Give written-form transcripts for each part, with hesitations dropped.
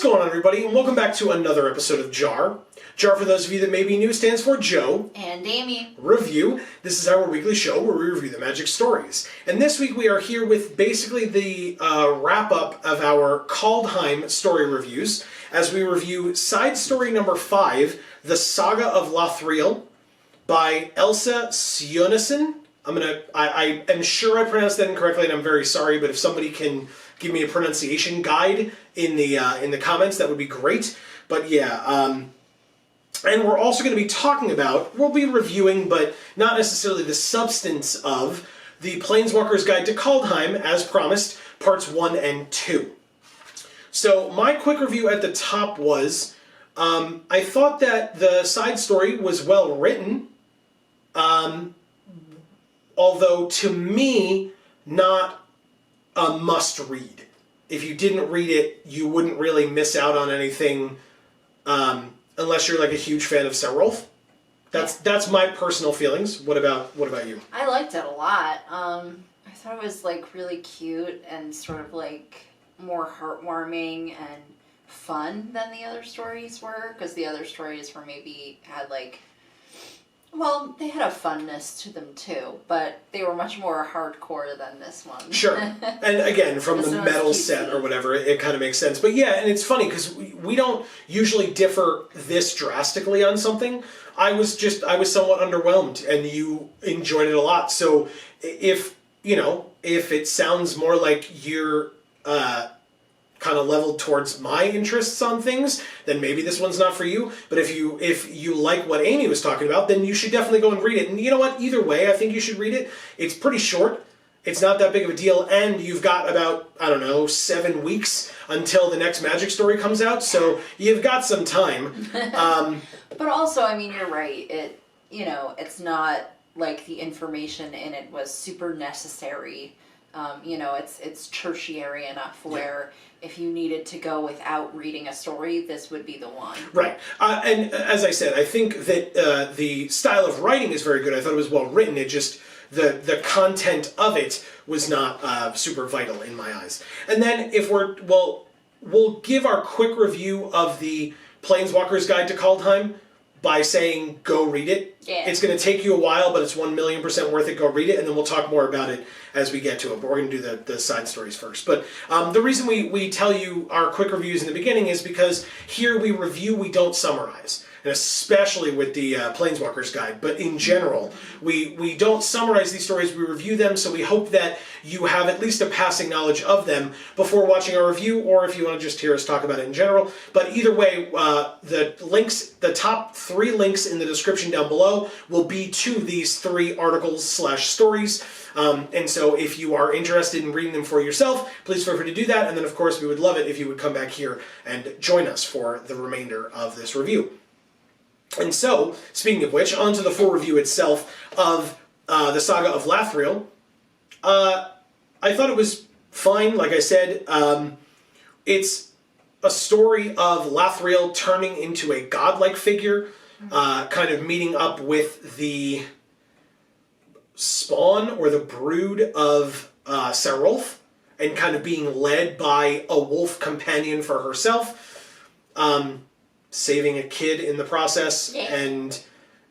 going on, everybody, and welcome back to another episode of JaAR. JaAR, for those of you that may be new, stands for Joe and Amy Review. This is our weekly show where we review the Magic stories. And this week we are here with basically the wrap-up of our Kaldheim story reviews, as we review side story number 5, The Saga of Lathril, by Elsa Sjönesson. I am sure I pronounced that incorrectly, and I'm very sorry, but if somebody can give me a pronunciation guide in the comments, that would be great. But yeah, and we're also going to be talking about, we'll be reviewing, but not necessarily the substance of, the Planeswalker's Guide to Kaldheim, as promised, parts 1 and 2. So my quick review at the top was, I thought that the side story was well written, although to me, not a must-read. If you didn't read it, you wouldn't really miss out on anything, unless you're like a huge fan of JaAR. That's my personal feelings. What about you? I liked it a lot. I thought it was like really cute and sort of like more heartwarming and fun than the other stories were, because the other stories were maybe had like, well, they had a funness to them too, but they were much more hardcore than this one. Sure. And again, from the metal set or whatever, it kind of makes sense. But yeah, and it's funny because we don't usually differ this drastically on something. I was somewhat underwhelmed, and you enjoyed it a lot. So if it sounds more like you're kind of leveled towards my interests on things, then maybe this one's not for you. But if you like what Amy was talking about, then you should definitely go and read it. And you know what? Either way, I think you should read it. It's pretty short. It's not that big of a deal. And you've got about, 7 weeks until the next Magic story comes out. So you've got some time. But also, I mean, you're right. It's not like the information in it was super necessary. It's tertiary enough where if you needed to go without reading a story, this would be the one. Right. And as I said, I think that the style of writing is very good. I thought it was well written. It just, the content of it was not super vital in my eyes. And then we'll give our quick review of the Planeswalker's Guide to Kaldheim by saying, go read it. Yeah. It's going to take you a while, but it's 1,000,000% worth it. Go read it, and then we'll talk more about it as we get to it. But we're going to do the side stories first. But the reason we tell you our quick reviews in the beginning is because here we review, we don't summarize. And especially with the Planeswalker's Guide. But in general, we don't summarize these stories, we review them, so we hope that you have at least a passing knowledge of them before watching our review, or if you want to just hear us talk about it in general. But either way, the top 3 links in the description down below will be to these 3 articles/stories. And so if you are interested in reading them for yourself, please feel free to do that. And then, of course, we would love it if you would come back here and join us for the remainder of this review. And so, speaking of which, on to the full review itself of the Saga of Lathril. I thought it was fine. Like I said, it's a story of Lathril turning into a godlike figure, kind of meeting up with the spawn or the brood of JaAR, and kind of being led by a wolf companion for herself. Saving a kid in the process, and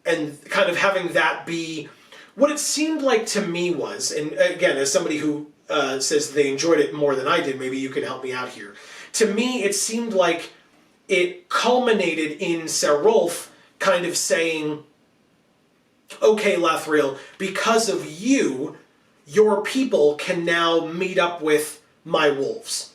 kind of having that be what it seemed like to me was, and again, as somebody who says they enjoyed it more than I did, maybe you can help me out here. To me, it seemed like it culminated in JaAR kind of saying, okay, Lathril, because of you, your people can now meet up with my wolves.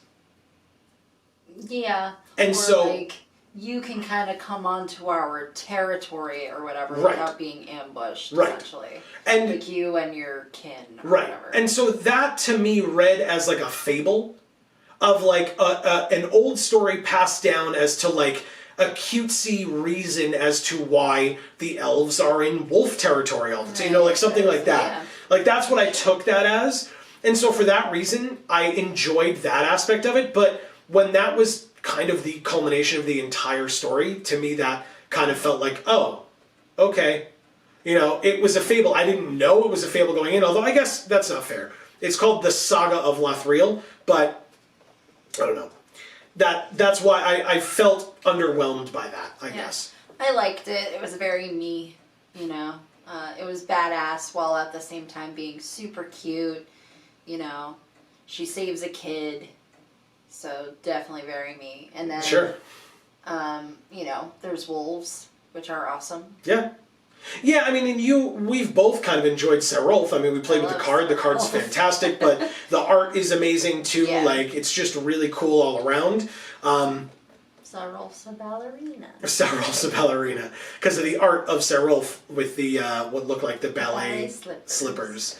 Yeah. And so, like, you can kind of come onto our territory or whatever without being ambushed, essentially. And like you and your kin or whatever. And so that to me read as like a fable of like an old story passed down as to like a cutesy reason as to why the elves are in wolf territory all the time. Like something like that. Yeah. Like that's what I took that as. And so for that reason, I enjoyed that aspect of it. But when that was kind of the culmination of the entire story, to me that kind of felt like, oh, okay. It was a fable. I didn't know it was a fable going in, although I guess that's not fair. It's called The Saga of Lathril, but I don't know. that's why I felt underwhelmed by that, I guess. I liked it. It was very me, you know. It was badass while at the same time being super cute, you know. She saves a kid, so definitely very me. And then, sure. You know, there's wolves, which are awesome. Yeah. Yeah, I mean, and we've both kind of enjoyed Serolf. I mean, we played with the card. The card's fantastic, but the art is amazing too. Yeah. Like, it's just really cool all around. Serolf's a ballerina. Serolf's a ballerina. Because of the art of Serolf with the, what looked like the ballet slippers.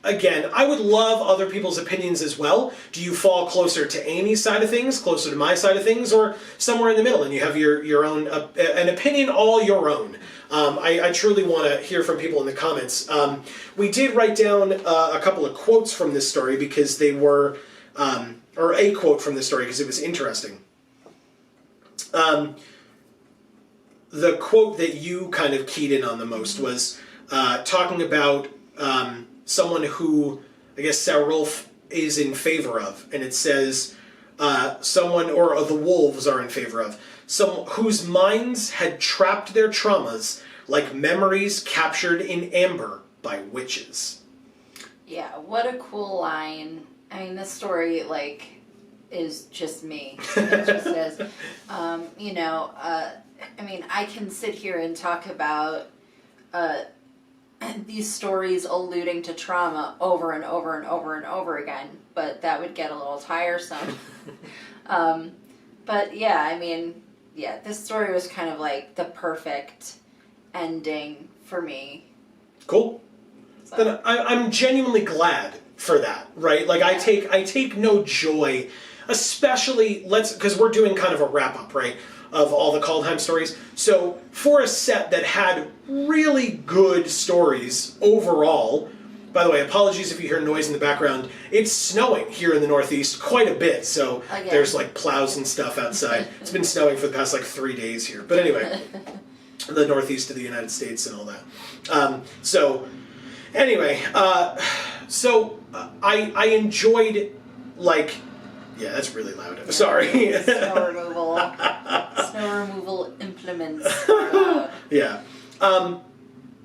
Again, I would love other people's opinions as well. Do you fall closer to Amy's side of things, closer to my side of things, or somewhere in the middle, and you have your own, an opinion all your own? I truly want to hear from people in the comments. We did write down a couple of quotes from this story because they were, or a quote from this story because it was interesting. The quote that you kind of keyed in on the most was talking about someone who, I guess, Serolf is in favor of, and it says someone, or the wolves are in favor of, some whose minds had trapped their traumas like memories captured in amber by witches. Yeah, what a cool line. I mean, this story, like, is just me. It just says, you know, I mean, I can sit here and talk about these stories alluding to trauma over and over and over and over again, but that would get a little tiresome. But yeah, I mean, yeah, this story was kind of like the perfect ending for me. Cool. So. Then I'm genuinely glad for that, right? Like, yeah. I take no joy, especially, because we're doing kind of a wrap-up, right, of all the Kaldheim stories. So for a set that had really good stories overall, by the way, apologies if you hear noise in the background, it's snowing here in the Northeast quite a bit, so there's like plows and stuff outside. It's been snowing for the past like 3 days here. But anyway, the Northeast of the United States and all that. So anyway, I enjoyed, like, yeah, that's really loud. Yeah. Sorry. Snow removal. Snow removal implements are loud. Yeah.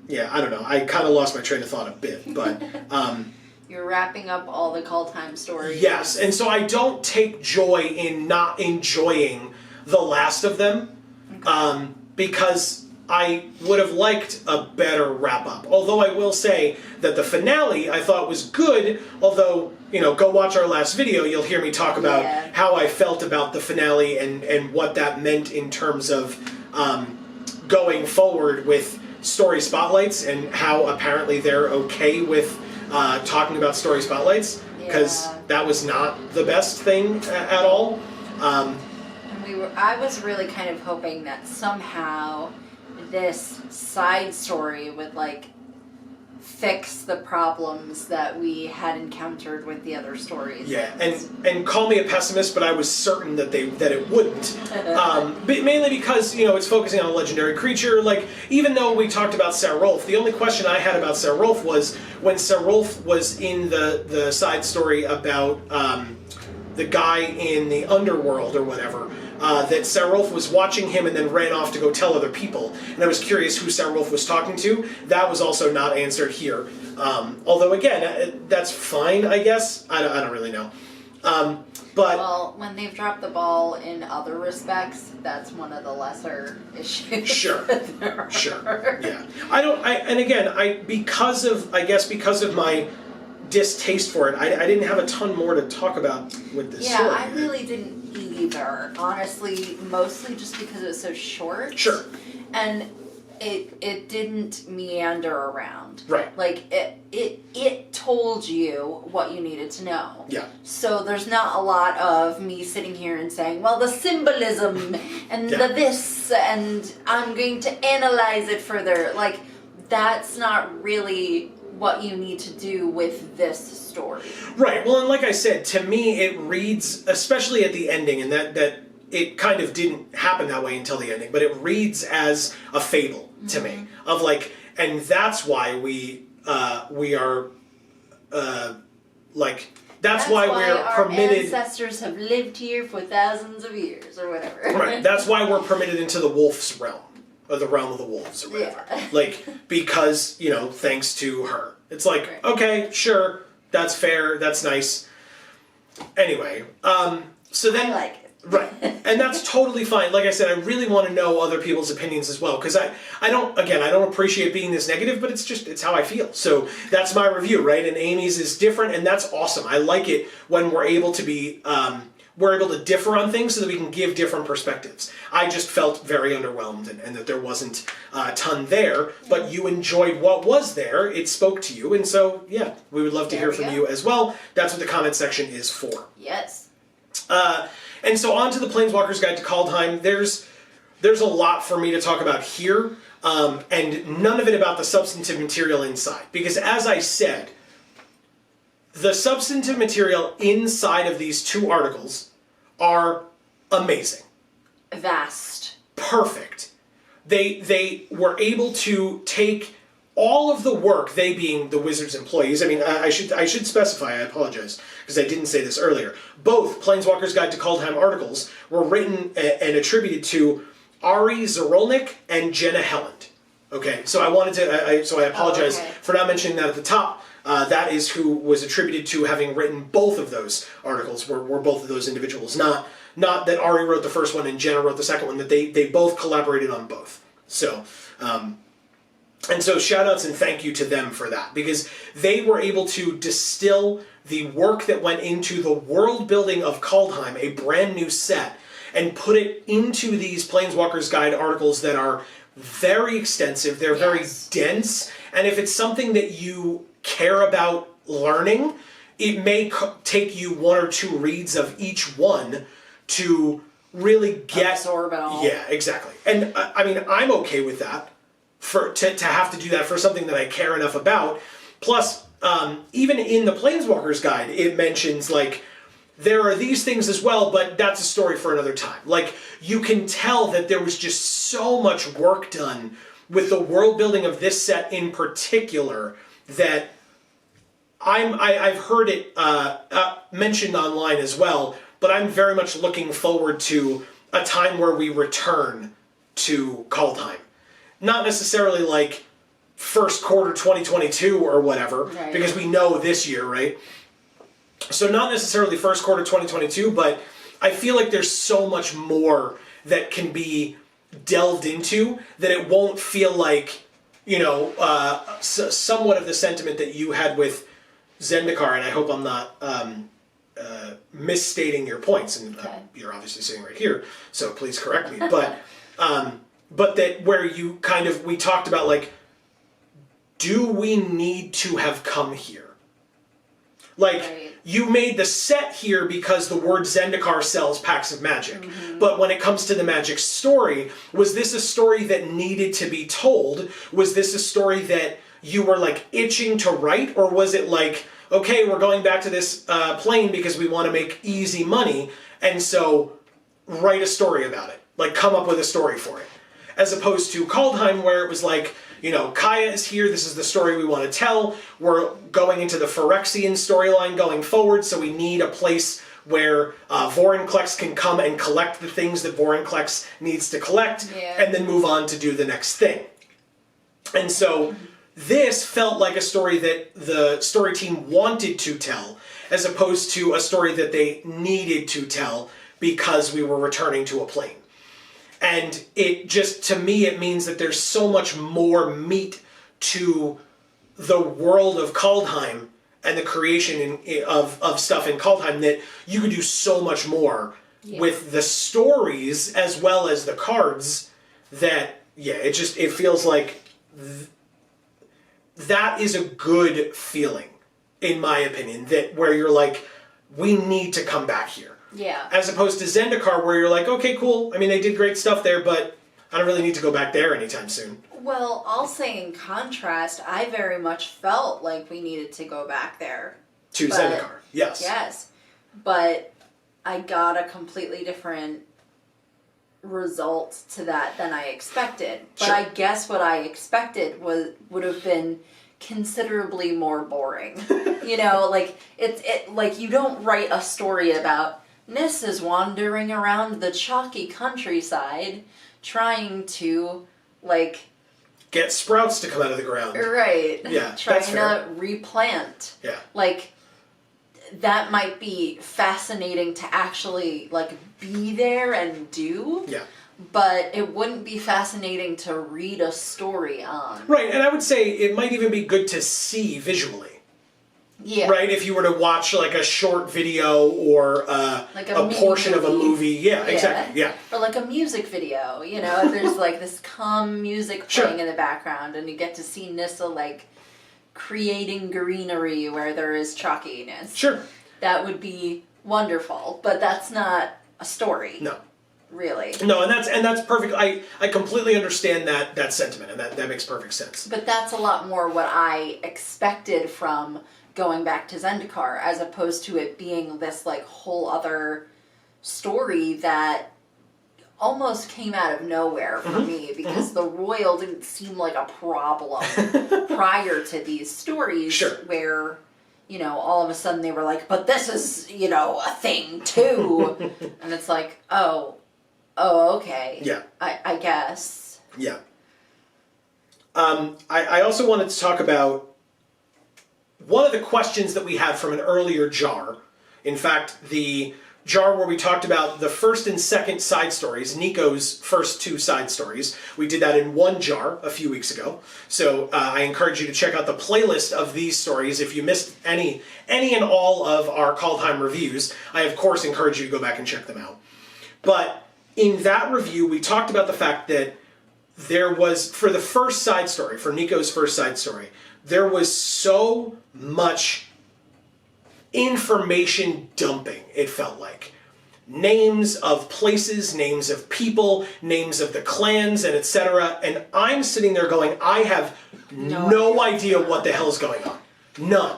Yeah, I don't know. I kind of lost my train of thought a bit, but... You're wrapping up all the Kaldheim stories. Yes, and so I don't take joy in not enjoying the last of them, okay. Because I would have liked a better wrap-up. Although I will say that the finale I thought was good, although, you know, go watch our last video, you'll hear me talk about how I felt about the finale and what that meant in terms of going forward with story spotlights and how apparently they're okay with talking about story spotlights, because that was not the best thing at all. I was really kind of hoping that somehow this side story would, like, fix the problems that we had encountered with the other stories. Yeah, and call me a pessimist, but I was certain that it wouldn't. But mainly because, you know, it's focusing on a legendary creature. Like, even though we talked about Serolf, the only question I had about Serolf was when Serolf was in the side story about the guy in the underworld or whatever, that Serolf was watching him and then ran off to go tell other people. And I was curious who Serolf was talking to. That was also not answered here. Although, again, that's fine, I guess. I don't really know. But well, when they've dropped the ball in other respects, that's one of the lesser issues. Sure. Yeah. Because of my distaste for it, I didn't have a ton more to talk about with this story. Yeah, I really didn't either, honestly, mostly just because it was so short. Sure. And it didn't meander around. Right. Like, it told you what you needed to know. Yeah. So there's not a lot of me sitting here and saying, well, the symbolism and the this, and I'm going to analyze it further. Like, that's not really what you need to do with this story. Right. Well, and like I said, to me it reads, especially at the ending, and that it kind of didn't happen that way until the ending, but it reads as a fable to me, of like, and that's why we are like That's why we're our permitted. ancestors have lived here for thousands of years, or whatever. Right. That's why we're permitted into the wolf's realm, or the realm of the wolves, or whatever. Yeah. Like, because, you know, thanks to her. It's like, Right. okay, sure, that's fair, that's nice. Anyway, so then... I like it. Right. And that's totally fine. Like I said, I really want to know other people's opinions as well. Because I don't appreciate being this negative, but it's how I feel. So that's my review, right? And Amy's is different, and that's awesome. I like it when we're able to be, we're able to differ on things so that we can give different perspectives. I just felt very underwhelmed and that there wasn't a ton there, but you enjoyed what was there. It spoke to you. And so, yeah, we would love to hear from you as well. That's what the comment section is for. Yes. And so on to the Planeswalker's Guide to Kaldheim. There's a lot for me to talk about here, and none of it about the substantive material inside. Because as I said, the substantive material inside of these two articles are amazing. Vast. Perfect. They were able to take all of the work, they being the Wizards employees. I mean, I should specify, I apologize, because I didn't say this earlier. Both Planeswalker's Guide to Kaldheim articles were written and attributed to Ari Zarolnik and Jenna Helland. Okay, so I wanted to, so I apologize for not mentioning that at the top. That is who was attributed to having written both of those articles, were both of those individuals. Not that Ari wrote the first one and Jenna wrote the second one, that they both collaborated on both. So, and so shout-outs and thank you to them for that, because they were able to distill the work that went into the world building of Kaldheim, a brand new set, and put it into these Planeswalker's Guide articles that are very extensive, they're very dense, and if it's something that you care about learning, it may take you one or two reads of each one to really get... Absorb it all. Yeah, exactly. And I mean, I'm okay with that. To have to do that for something that I care enough about. Plus, even in the Planeswalker's Guide, it mentions, like, there are these things as well, but that's a story for another time. Like, you can tell that there was just so much work done with the world building of this set in particular that I've heard it mentioned online as well, but I'm very much looking forward to a time where we return to Kaldheim. Not necessarily like first quarter 2022 or whatever, right, because we know this year, right? So not necessarily first quarter 2022, but I feel like there's so much more that can be delved into that it won't feel like, you know, somewhat of the sentiment that you had with Zendikar, and I hope I'm not misstating your points, and you're obviously sitting right here, so please correct me, but that where you kind of, we talked about, like, do we need to have come here? Like, you made the set here because the word Zendikar sells packs of Magic. Mm-hmm. But when it comes to the Magic story, was this a story that needed to be told? Was this a story that you were, like, itching to write? Or was it like, okay, we're going back to this plane because we want to make easy money, and so write a story about it. Like, come up with a story for it. As opposed to Kaldheim, where it was like, you know, Kaya is here, this is the story we want to tell, we're going into the Phyrexian storyline going forward, so we need a place where Vorinclex can come and collect the things that Vorinclex needs to collect, and then move on to do the next thing. And so this felt like a story that the story team wanted to tell, as opposed to a story that they needed to tell because we were returning to a plane. And it just, to me, it means that there's so much more meat to the world of Kaldheim and the creation of stuff in Kaldheim that you could do so much more with the stories as well as the cards that, it feels like that is a good feeling, in my opinion, that where you're like, we need to come back here. Yeah. As opposed to Zendikar, where you're like, okay, cool. I mean, they did great stuff there, but I don't really need to go back there anytime soon. Well, I'll say in contrast, I very much felt like we needed to go back there. To Zendikar, yes. Yes. But I got a completely different result to that than I expected. But I guess what I expected would have been considerably more boring. You know, like it like you don't write a story about Nis is wandering around the chalky countryside trying to like get sprouts to come out of the ground. Right. Yeah, trying that's fair. to replant. Yeah. Like that might be fascinating to actually like be there and do. Yeah. But it wouldn't be fascinating to read a story on. Right, and I would say it might even be good to see visually. Yeah. Right, if you were to watch like a short video or like a portion of a movie. Yeah, exactly. Yeah. Or like a music video, you know, there's like this calm music playing in the background and you get to see Nissa like creating greenery where there is chalkiness. Sure. That would be wonderful, but that's not a story. No. Really. No, and that's perfect. I completely understand that sentiment, and that makes perfect sense. But that's a lot more what I expected from going back to Zendikar, as opposed to it being this like whole other story that almost came out of nowhere for me, because the royal didn't seem like a problem prior to these stories where, you know, all of a sudden they were like, but this is, you know, a thing too. And it's like, oh, okay. Yeah. I guess. Yeah. I also wanted to talk about one of the questions that we had from an earlier JaAR. In fact, the JaAR where we talked about the first and second side stories, Nico's first two side stories. We did that in one JaAR a few weeks ago. So I encourage you to check out the playlist of these stories. If you missed any and all of our Kaldheim reviews, I of course encourage you to go back and check them out. But in that review, we talked about the fact that there was, for the first side story, for Nico's first side story, there was so much information dumping, it felt like. Names of places, names of people, names of the clans, and etc. And I'm sitting there going, I have no idea what the hell's going on. None.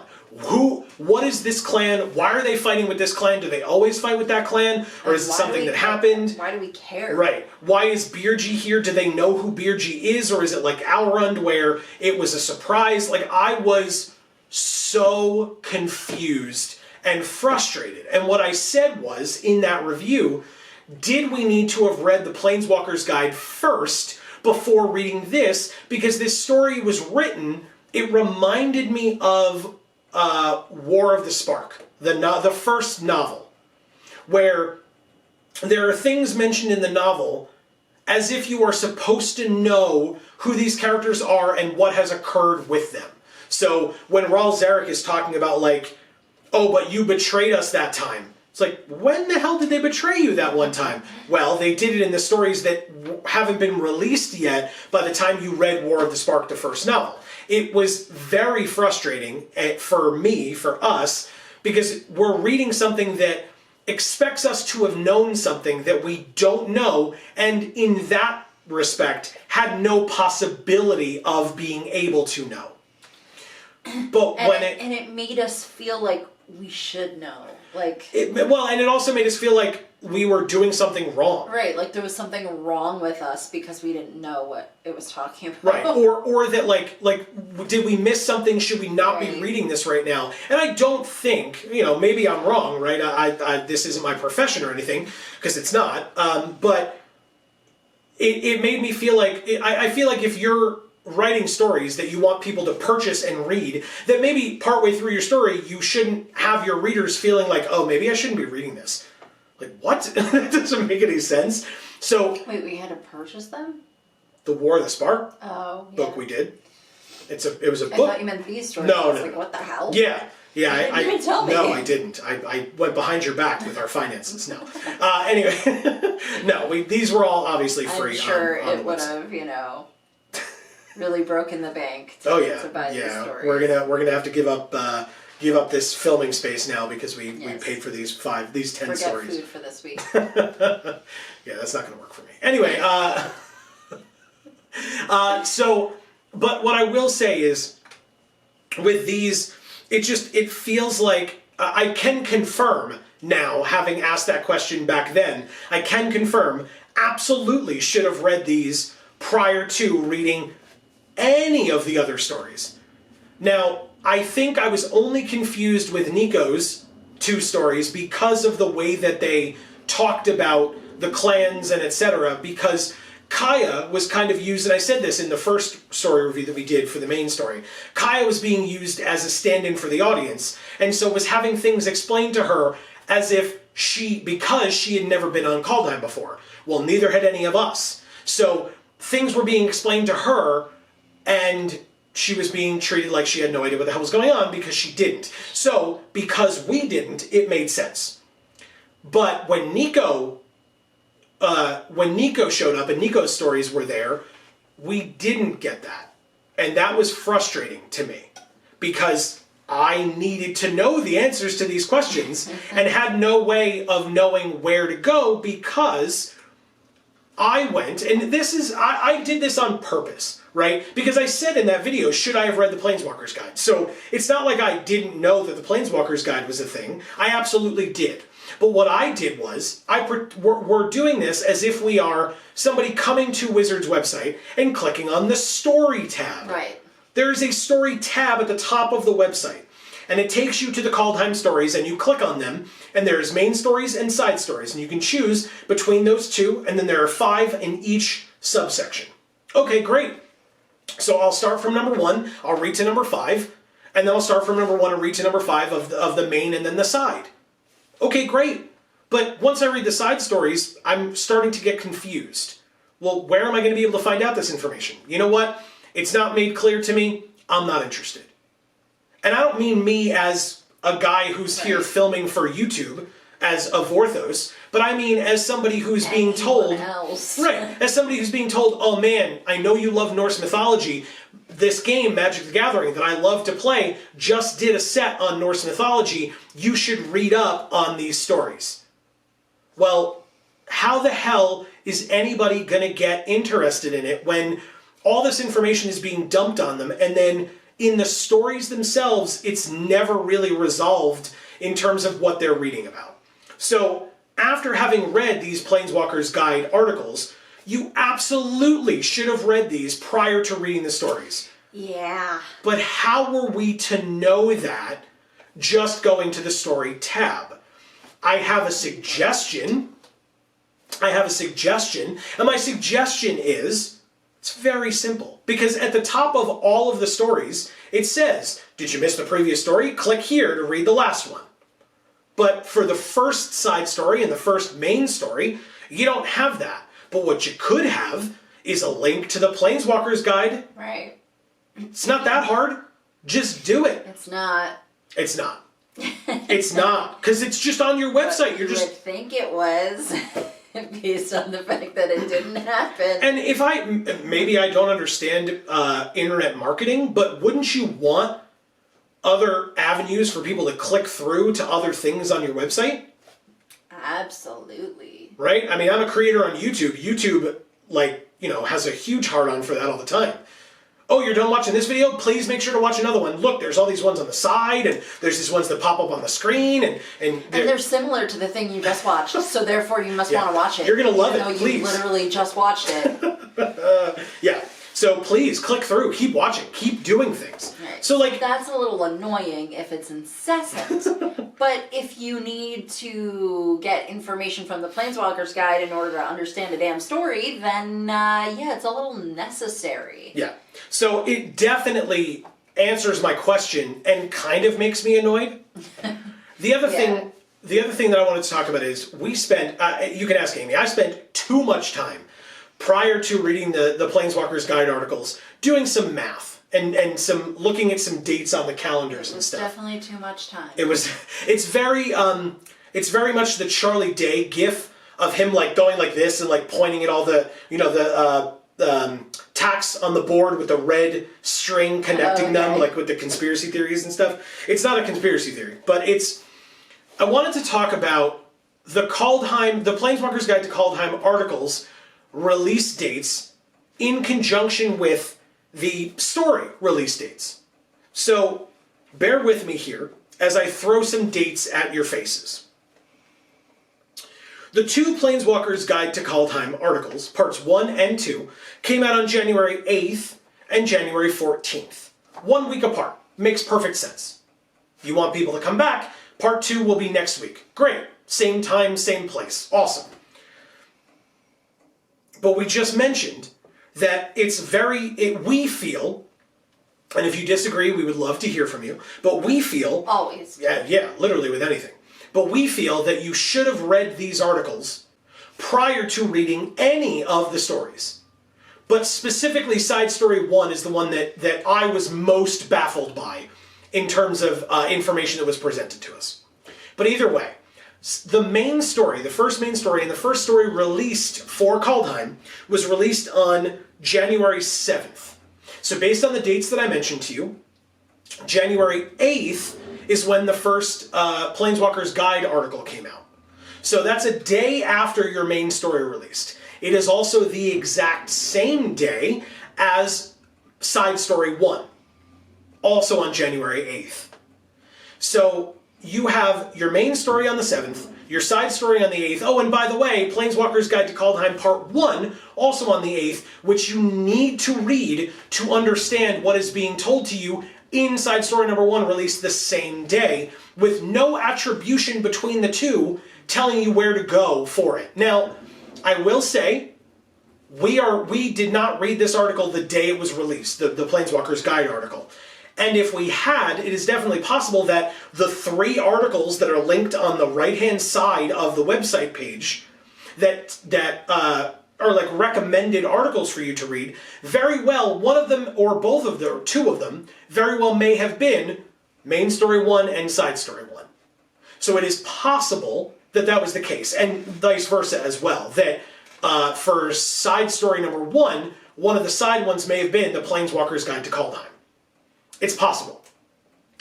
What is this clan? Why are they fighting with this clan? Do they always fight with that clan? Or is it something that happened? Why do we care? Right. Why is Birgi here? Do they know who Birgi is? Or is it like Alrund where it was a surprise? Like, I was so confused and frustrated. And what I said was, in that review, did we need to have read the Planeswalker's Guide first before reading this? Because this story was written, it reminded me of War of the Spark, the first novel, where there are things mentioned in the novel as if you are supposed to know who these characters are and what has occurred with them. So when Raul Zarek is talking about like, oh, but you betrayed us that time. It's like, when the hell did they betray you that one time? Well, they did it in the stories that haven't been released yet by the time you read War of the Spark, the first novel. It was very frustrating for me, for us, because we're reading something that expects us to have known something that we don't know, and in that respect, had no possibility of being able to know. But and it made us feel like we should know. Like, and it also made us feel like we were doing something wrong. Right, like there was something wrong with us because we didn't know what it was talking about. Right, or that like did we miss something? Should we not be reading this right now? And I don't think, you know, maybe I'm wrong, right? I this isn't my profession or anything, because it's not. But it made me feel like, I feel like if you're writing stories that you want people to purchase and read, that maybe partway through your story you shouldn't have your readers feeling like, oh, maybe I shouldn't be reading this. Like, what? That doesn't make any sense. So wait, we had to purchase them? The War of the Spark book we did. It was a book. I thought you meant these stories. No. Like, what the hell? Yeah. You didn't even tell me. No, I didn't. I went behind your back with our finances. No. Anyway, no. These were all obviously free. I'm sure on it would have, you know, really broken the bank to, to buy these stories. We're gonna have to give up this filming space now because we paid for these 10 stories. Forget food for this week. Yeah, that's not gonna work for me. Anyway, but what I will say is, with these, it feels like I can confirm now, having asked that question back then, I can confirm absolutely should have read these prior to reading any of the other stories. Now, I think I was only confused with Nico's 2 stories because of the way that they talked about the clans and etc. Because Kaya was kind of used, and I said this in the first story review that we did for the main story, Kaya was being used as a stand-in for the audience, and so was having things explained to her as if because she had never been on Kaldheim before. Well, neither had any of us. So things were being explained to her, and she was being treated like she had no idea what the hell was going on because she didn't. So, because we didn't, it made sense. But when Nico showed up and Nico's stories were there, we didn't get that. And that was frustrating to me because I needed to know the answers to these questions and had no way of knowing where to go because I went, and I did this on purpose, right? Because I said in that video, should I have read the Planeswalker's Guide? So it's not like I didn't know that the Planeswalker's Guide was a thing. I absolutely did. But what I did was, we're doing this as if we are somebody coming to Wizard's website and clicking on the story tab. Right. There's a story tab at the top of the website. And it takes you to the Kaldheim stories, and you click on them, and there's main stories and side stories, and you can choose between those 2, and then there are 5 in each subsection. Okay, great. So I'll start from number 1, I'll read to number 5, and then I'll start from number 1 and read to number 5 of the main and then the side. Okay, great. But once I read the side stories, I'm starting to get confused. Well, where am I going to be able to find out this information? You know what? It's not made clear to me. I'm not interested. And I don't mean me as a guy who's here filming for YouTube as a Vorthos, but I mean as somebody who's being told, as somebody who's being told, oh man, I know you love Norse mythology. This game, Magic the Gathering, that I love to play, just did a set on Norse mythology. You should read up on these stories. Well, how the hell is anybody going to get interested in it when all this information is being dumped on them, and then in the stories themselves, it's never really resolved in terms of what they're reading about. So, after having read these Planeswalker's Guide articles, you absolutely should have read these prior to reading the stories. Yeah. But how were we to know that just going to the story tab? I have a suggestion. And my suggestion is, it's very simple. Because at the top of all of the stories, it says, did you miss the previous story? Click here to read the last one. But for the first side story and the first main story, you don't have that. But what you could have is a link to the Planeswalker's Guide. Right. It's not that hard. Just do it. It's not. It's not. It's not. Because it's just on your website. But you would think it was. Based on the fact that it didn't happen. And maybe I don't understand internet marketing, but wouldn't you want other avenues for people to click through to other things on your website? Absolutely. Right? I mean, I'm a creator on YouTube. YouTube, has a huge hard-on for that all the time. Oh, you're done watching this video? Please make sure to watch another one. Look, there's all these ones on the side, and there's these ones that pop up on the screen, and they're similar to the thing you just watched, so therefore you must want to watch it. You're going to love it, please. You literally just watched it. Yeah. So please, click through. Keep watching. Keep doing things. Right. So, that's a little annoying if it's incessant. But if you need to get information from the Planeswalker's Guide in order to understand a damn story, then, it's a little necessary. Yeah. So it definitely answers my question and kind of makes me annoyed. The other thing that I wanted to talk about is we spent, you can ask Amy, I spent too much time prior to reading the Planeswalker's Guide articles doing some math and some looking at some dates on the calendars and stuff. Definitely too much time. It's very much the Charlie Day gif of him going like this and pointing at all the tacks on the board with the red string connecting them, with the conspiracy theories and stuff. It's not a conspiracy theory, but I wanted to talk about the Planeswalker's Guide to Kaldheim articles release dates in conjunction with the story release dates. So, bear with me here as I throw some dates at your faces. The 2 Planeswalker's Guide to Kaldheim articles, parts 1 and 2, came out on January 8th and January 14th, 1 week apart. Makes perfect sense. You want people to come back. Part 2 will be next week. Great. Same time, same place. Awesome. But we just mentioned that we feel, and if you disagree, we would love to hear from you, but we feel... Always. Yeah, literally with anything. But we feel that you should have read these articles prior to reading any of the stories. But specifically, Side Story 1 is the one that I was most baffled by in terms of information that was presented to us. But either way, the main story, the first main story, and the first story released for Kaldheim was released on January 7th. So based on the dates that I mentioned to you, January 8th is when the first Planeswalker's Guide article came out. So that's a day after your main story released. It is also the exact same day as Side Story 1, also on January 8th. So you have your main story on the 7th, your side story on the 8th. Oh, and by the way, Planeswalker's Guide to Kaldheim Part 1, also on the 8th, which you need to read to understand what is being told to you in Side Story number 1, released the same day, with no attribution between the two telling you where to go for it. Now, I will say, we did not read this article the day it was released, the Planeswalker's Guide article. And if we had, it is definitely possible that the 3 articles that are linked on the right-hand side of the website page that are like recommended articles for you to read, very well, one of them or both of them, or 2 of them, very well may have been Main Story 1 and Side Story 1. So it is possible that that was the case, and vice versa as well, that for Side Story number 1, one of the side ones may have been the Planeswalker's Guide to Kaldheim. It's possible.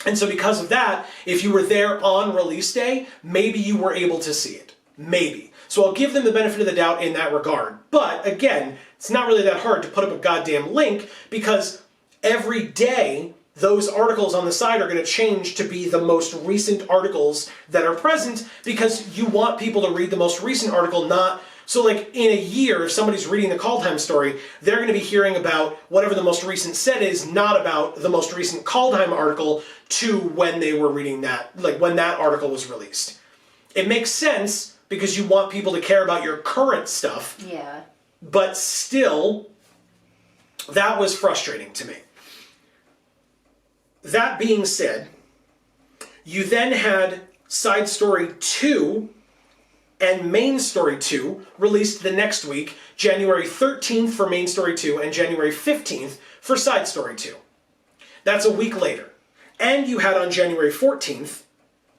And so because of that, if you were there on release day, maybe you were able to see it. Maybe. So I'll give them the benefit of the doubt in that regard. But again, it's not really that hard to put up a goddamn link, because every day those articles on the side are going to change to be the most recent articles that are present, because you want people to read the most recent article, not... So like in a year, if somebody's reading the Kaldheim story, they're going to be hearing about whatever the most recent set is, not about the most recent Kaldheim article to when they were reading that, like when that article was released. It makes sense because you want people to care about your current stuff. Yeah. But still, that was frustrating to me. That being said, you then had Side Story 2 and Main Story 2 released the next week, January 13th for Main Story 2 and January 15th for Side Story 2. That's a week later. And you had on January 14th,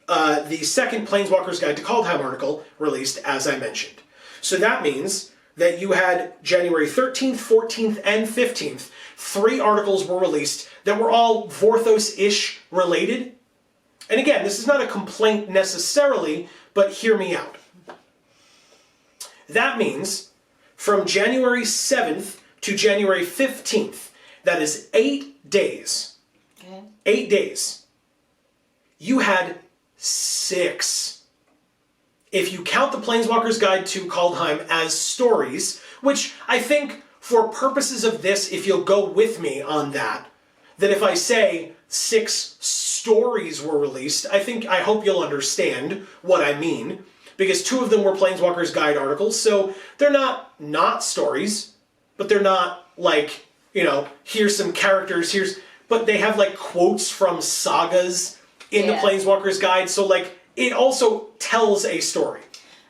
the second Planeswalker's Guide to Kaldheim article released, as I mentioned. So that means that you had January 13th, 14th, and 15th, 3 articles were released that were all Vorthos-ish related. And again, this is not a complaint necessarily, but hear me out. That means from January 7th to January 15th, that is 8 days. Okay. 8 days. You had 6. If you count the Planeswalker's Guide to Kaldheim as stories, which I think for purposes of this, if you'll go with me on that if I say 6 stories were released, I hope you'll understand what I mean. Because 2 of them were Planeswalker's Guide articles, so they're not stories, but they're not like, here's some characters, but they have like quotes from sagas in the Planeswalker's Guide, so like, it also tells a story.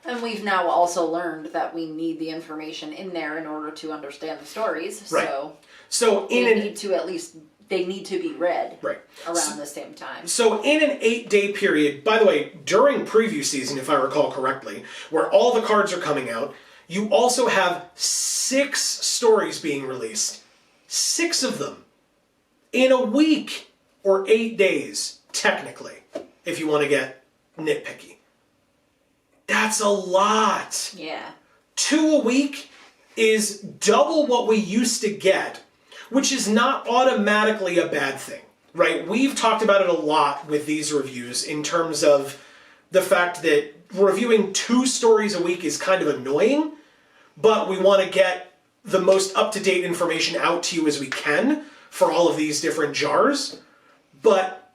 And we've now also learned that we need the information in there in order to understand the stories, right. So they need to be read right. around the same time. So in an 8-day period, by the way, during preview season, if I recall correctly, where all the cards are coming out, you also have 6 stories being released. 6 of them. In a week, or 8 days, technically, if you want to get nitpicky. That's a lot. Yeah. 2 a week is double what we used to get, which is not automatically a bad thing, right? We've talked about it a lot with these reviews in terms of the fact that reviewing 2 stories a week is kind of annoying, but we want to get the most up-to-date information out to you as we can for all of these different JaARs. But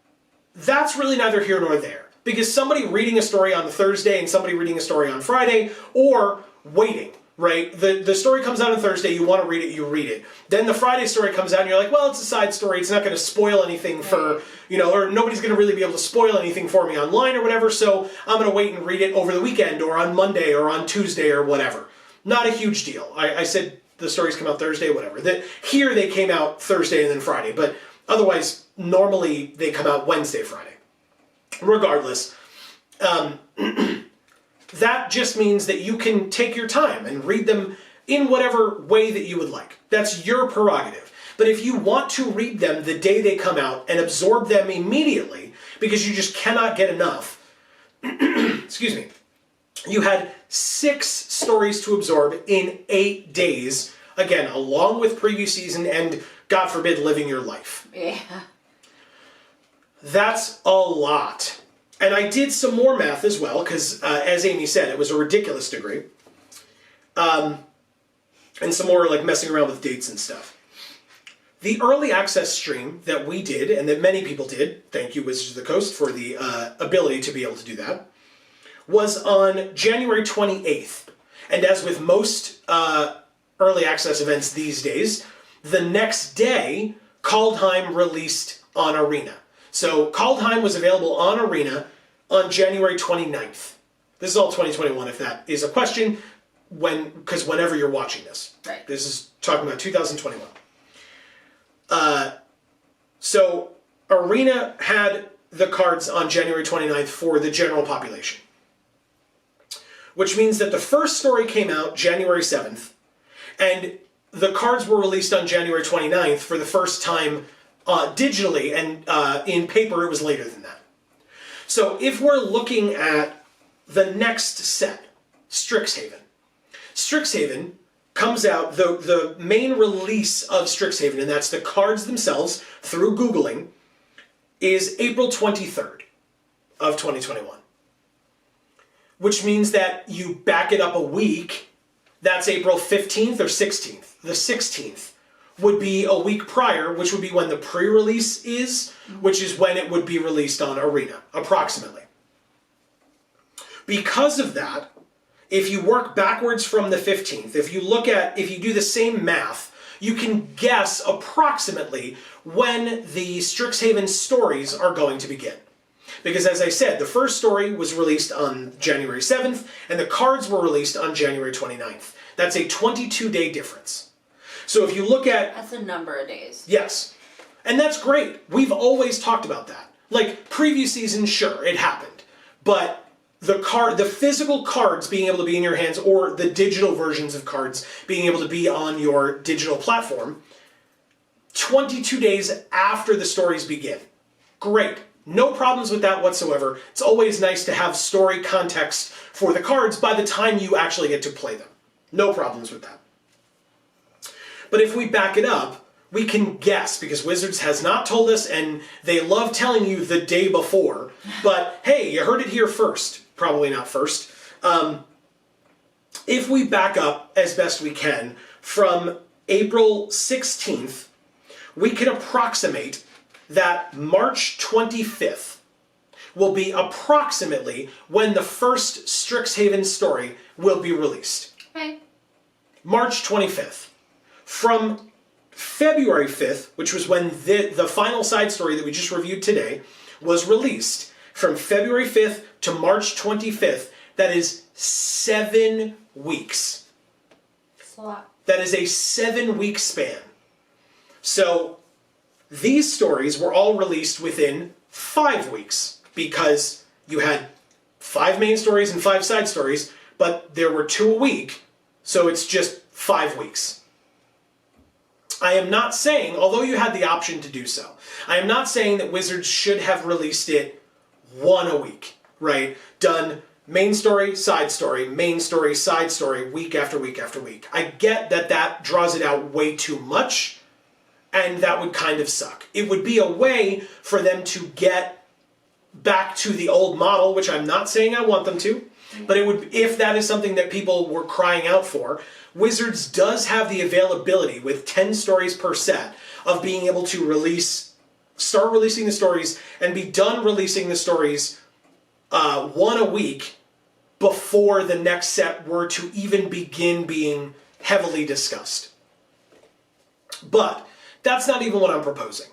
that's really neither here nor there. Because somebody reading a story on the Thursday and somebody reading a story on Friday, or waiting, right? The story comes out on Thursday, you want to read it, you read it. Then the Friday story comes out and you're like, well, it's a side story, it's not going to spoil anything for, or nobody's going to really be able to spoil anything for me online or whatever, so I'm going to wait and read it over the weekend or on Monday or on Tuesday or whatever. Not a huge deal. I said the stories come out Thursday, whatever. Here they came out Thursday and then Friday, but otherwise, normally they come out Wednesday, Friday. Regardless, that just means that you can take your time and read them in whatever way that you would like. That's your prerogative. But if you want to read them the day they come out and absorb them immediately, because you just cannot get enough, excuse me, you had 6 stories to absorb in 8 days, again, along with preview season and, God forbid, living your life. Yeah. That's a lot. And I did some more math as well, because as Amy said, it was a ridiculous degree. And some more like messing around with dates and stuff. The early access stream that we did, and that many people did, thank you Wizards of the Coast for the ability to be able to do that, was on January 28th. And as with most early access events these days, the next day, Kaldheim released on Arena. So Kaldheim was available on Arena on January 29th. This is all 2021 if that is a question, because whenever you're watching this. Right. This is talking about 2021. So Arena had the cards on January 29th for the general population. Which means that the first story came out January 7th, and the cards were released on January 29th for the first time digitally, and in paper it was later than that. So if we're looking at the next set, Strixhaven. Strixhaven comes out, the main release of Strixhaven, and that's the cards themselves through Googling, is April 23rd of 2021. Which means that you back it up a week, that's April 15th or 16th. The 16th would be a week prior, which would be when the pre-release is, which is when it would be released on Arena, approximately. Because of that, if you work backwards from the 15th, if you do the same math, you can guess approximately when the Strixhaven stories are going to begin. Because as I said, the first story was released on January 7th, and the cards were released on January 29th. That's a 22-day difference. So if you look at... That's a number of days. Yes. And that's great. We've always talked about that. Like, preview season, sure, it happened. But the physical cards being able to be in your hands, or the digital versions of cards being able to be on your digital platform, 22 days after the stories begin. Great. No problems with that whatsoever. It's always nice to have story context for the cards by the time you actually get to play them. No problems with that. But if we back it up, we can guess, because Wizards has not told us, and they love telling you the day before, but hey, you heard it here first. Probably not first. If we back up as best we can from April 16th, we can approximate that March 25th will be approximately when the first Strixhaven story will be released. Okay. March 25th. From February 5th, which was when the final side story that we just reviewed today was released, from February 5th to March 25th, that is 7 weeks. That's a lot. That is a 7-week span. So these stories were all released within 5 weeks, because you had 5 main stories and 5 side stories, but there were 2 a week, so it's just 5 weeks. I am not saying, although you had the option to do so, I am not saying that Wizards should have released it 1 a week, right? Done main story, side story, main story, side story, week after week after week. I get that that draws it out way too much, and that would kind of suck. It would be a way for them to get back to the old model, which I'm not saying I want them to, but it would, if that is something that people were crying out for, Wizards does have the availability with 10 stories per set of being able to release start releasing the stories and be done releasing the stories one a week before the next set were to even begin being heavily discussed. But that's not even what I'm proposing.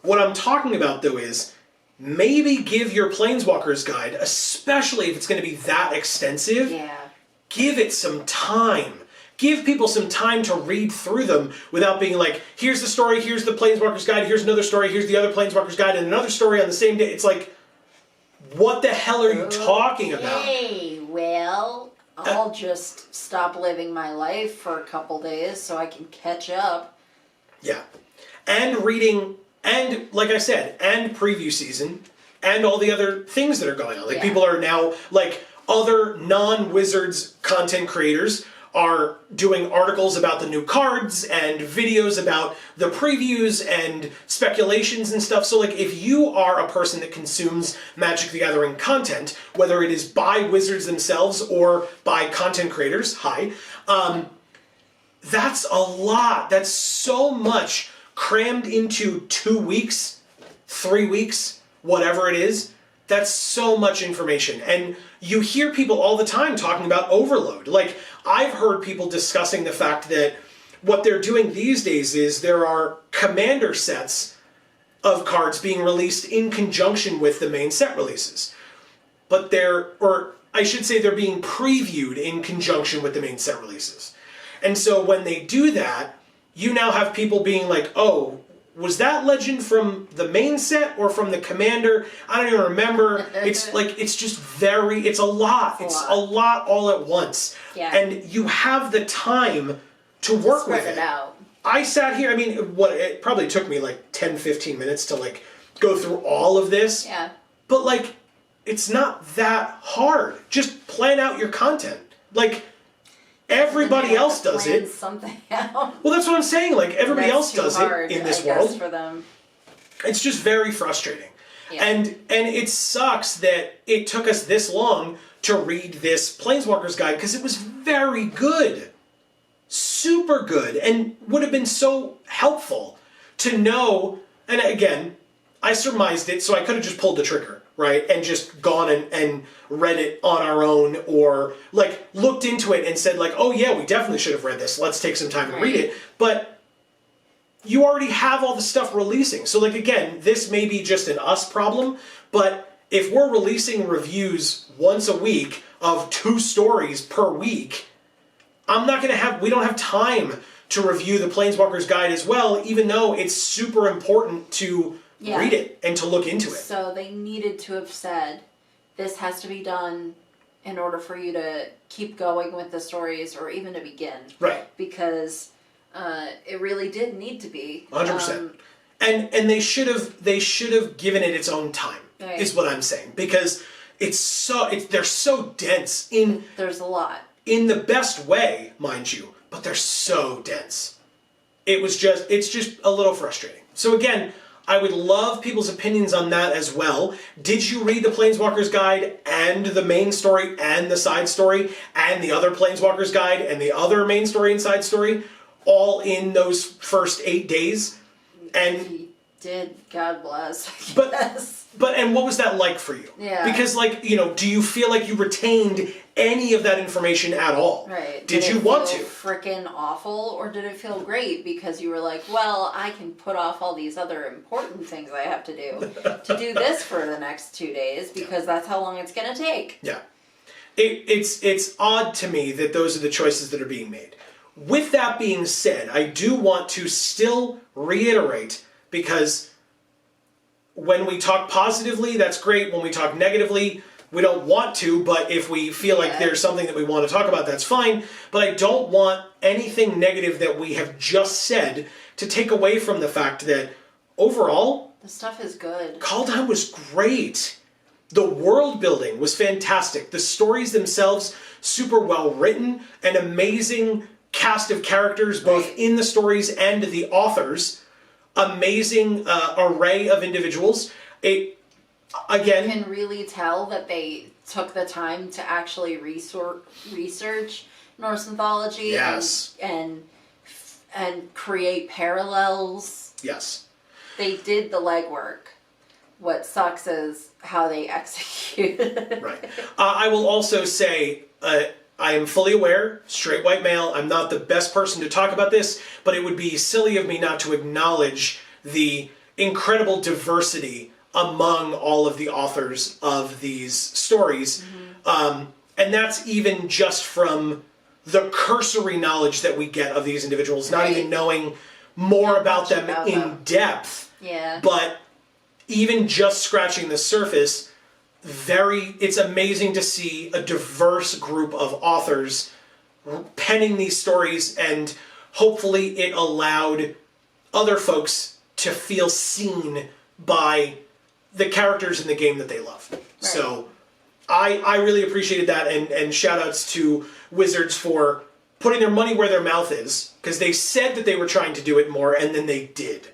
What I'm talking about, though, is maybe give your Planeswalker's Guide, especially if it's going to be that extensive, give it some time. Give people some time to read through them without being like, here's the story, here's the Planeswalker's Guide, here's another story, here's the other Planeswalker's Guide, and another story on the same day. It's like, what the hell are you talking about? Hey, well, I'll just stop living my life for a couple days so I can catch up. Yeah. And reading, and like I said, and preview season, and all the other things that are going on. Like, people are now, like, other non-Wizards content creators are doing articles about the new cards and videos about the previews and speculations and stuff. So, like, if you are a person that consumes Magic the Gathering content, whether it is by Wizards themselves or by content creators, that's a lot. That's so much crammed into 2 weeks, 3 weeks, whatever it is. That's so much information. And you hear people all the time talking about overload. Like, I've heard people discussing the fact that what they're doing these days is there are commander sets of cards being released in conjunction with the main set releases. But they're being previewed in conjunction with the main set releases. And so when they do that, you now have people being like, oh, was that legend from the main set or from the commander? I don't even remember. It's like, it's just it's a lot. It's a lot all at once. Yeah. And you have the time to work with it. Out. I sat here, I mean, it probably took me like 10, 15 minutes to like go through all of this. Yeah. But like, it's not that hard. Just plan out your content. Like, everybody else does it. Something out. Well, that's what I'm saying. Like, everybody else does hard, it in this I guess, world. for them. It's just very frustrating. Yeah. And it sucks that it took us this long to read this Planeswalker's Guide, because it was very good. Super good. And would have been so helpful to know. And again, I surmised it, so I could have just pulled the trigger, right? And just gone and read it on our own, or like looked into it and said like, oh yeah, we definitely should have read this. Let's take some time and read it. But you already have all the stuff releasing. So like, again, this may be just an us problem, but if we're releasing reviews once a week of 2 stories per week, we don't have time to review the Planeswalker's Guide as well, even though it's super important to read it and to look into it. So they needed to have said, this has to be done in order for you to keep going with the stories, or even to begin. Right. Because it really did need to be. 100%. And they should have given it its own time, is what I'm saying. Because they're so dense there's a lot. In the best way, mind you, but they're so dense. It's just a little frustrating. So again, I would love people's opinions on that as well. Did you read the Planeswalker's Guide and the main story and the side story and the other Planeswalker's Guide and the other main story and side story all in those first 8 days? And he did, God bless. But what was that like for you? Yeah. Because like, do you feel like you retained any of that information at all? Right. Did you want to? Freaking awful, or did it feel great because you were like, well, I can put off all these other important things I have to do this for the next 2 days because that's how long it's gonna take. Yeah. It's odd to me that those are the choices that are being made. With that being said, I do want to still reiterate, because when we talk positively, that's great. When we talk negatively, we don't want to, but if we feel like there's something that we want to talk about, that's fine. But I don't want anything negative that we have just said to take away from the fact that overall, the stuff is good. Kaldheim was great. The world building was fantastic. The stories themselves, super well written, an amazing cast of characters, both in the stories and the authors. Amazing array of individuals. Again, you can really tell that they took the time to actually research Norse mythology. Yes. and create parallels. Yes. They did the legwork. What sucks is how they execute. Right. I will also say, I am fully aware, straight white male, I'm not the best person to talk about this, but it would be silly of me not to acknowledge the incredible diversity among all of the authors of these stories. And that's even just from the cursory knowledge that we get of these individuals, not even knowing more about them in depth. Yeah. But even just scratching the surface, it's amazing to see a diverse group of authors penning these stories, and hopefully it allowed other folks to feel seen by the characters in the game that they love. Right. So I really appreciated that, and shout outs to Wizards for putting their money where their mouth is, because they said that they were trying to do it more, and then they did.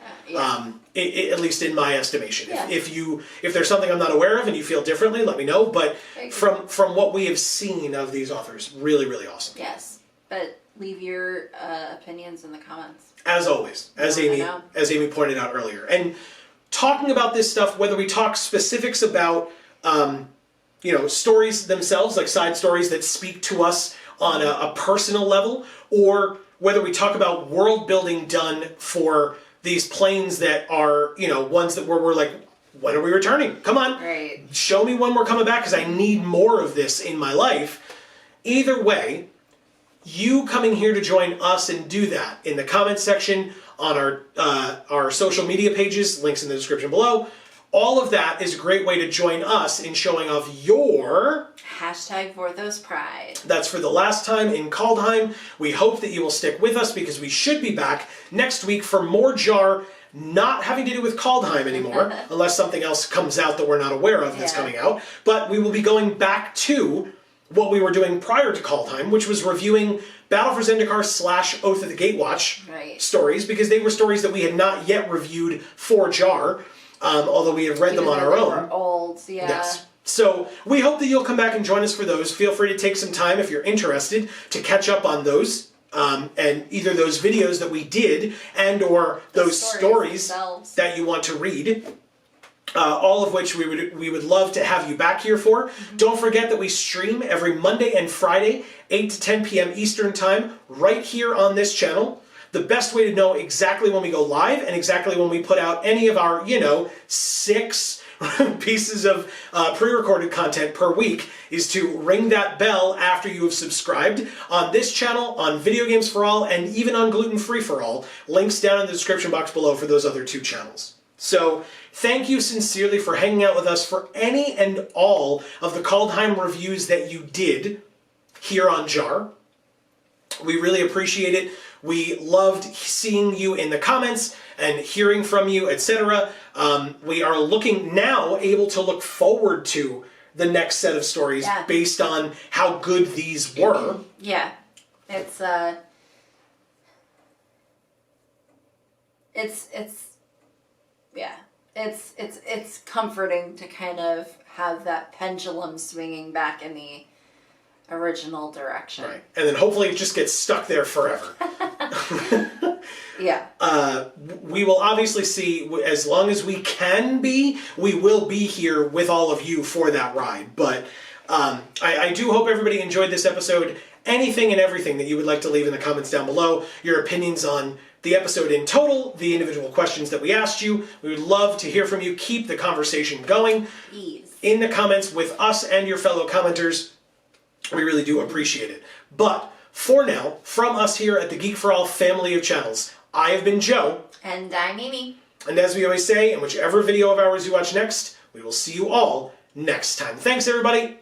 At least in my estimation. Yeah. If there's something I'm not aware of and you feel differently, let me know. But from what we have seen of these authors, really, really awesome. Yes, but leave your opinions in the comments. As always, as Amy pointed out earlier. And talking about this stuff, whether we talk specifics about stories themselves, like side stories that speak to us on a personal level, or whether we talk about world building done for these planes that are, ones that we're like, when are we returning? Come on. Right. Show me when we're coming back, because I need more of this in my life. Either way, you coming here to join us and do that in the comments section, on our social media pages, links in the description below. All of that is a great way to join us in showing off your... #VorthosPride. That's for the last time in Kaldheim. We hope that you will stick with us, because we should be back next week for more JaAR, not having to do with Kaldheim anymore, unless something else comes out that we're not aware of that's coming out. But we will be going back to what we were doing prior to Kaldheim, which was reviewing Battle for Zendikar / Oath of the Gatewatch stories, because they were stories that we had not yet reviewed for JaAR. Although we have read them on our own. They were old, yeah. Yes. So we hope that you'll come back and join us for those. Feel free to take some time, if you're interested, to catch up on those, and either those videos that we did and or those stories that you want to read. All of which we would love to have you back here for. Mm-hmm. Don't forget that we stream every Monday and Friday, 8 to 10 p.m. Eastern Time, right here on this channel. The best way to know exactly when we go live and exactly when we put out any of our, 6 pieces of pre-recorded content per week is to ring that bell after you have subscribed on this channel, on Video Games for All, and even on Gluten Free for All. Links down in the description box below for those other 2 channels. So thank you sincerely for hanging out with us for any and all of the Kaldheim reviews that you did here on JaAR. We really appreciate it. We loved seeing you in the comments and hearing from you, etc. We are able to look forward to the next set of stories based on how good these were. Yeah. It's comforting to kind of have that pendulum swinging back in the original direction. Right. And then hopefully it just gets stuck there forever. Yeah. We will obviously see, as long as we can be, we will be here with all of you for that ride. But I do hope everybody enjoyed this episode. Anything and everything that you would like to leave in the comments down below, your opinions on the episode in total, the individual questions that we asked you. We would love to hear from you. Keep the conversation going in the comments with us and your fellow commenters. We really do appreciate it. But for now, from us here at the Geek for All family of channels, I have been Joe. And I'm Amy. And as we always say, in whichever video of ours you watch next, we will see you all next time. Thanks, everybody.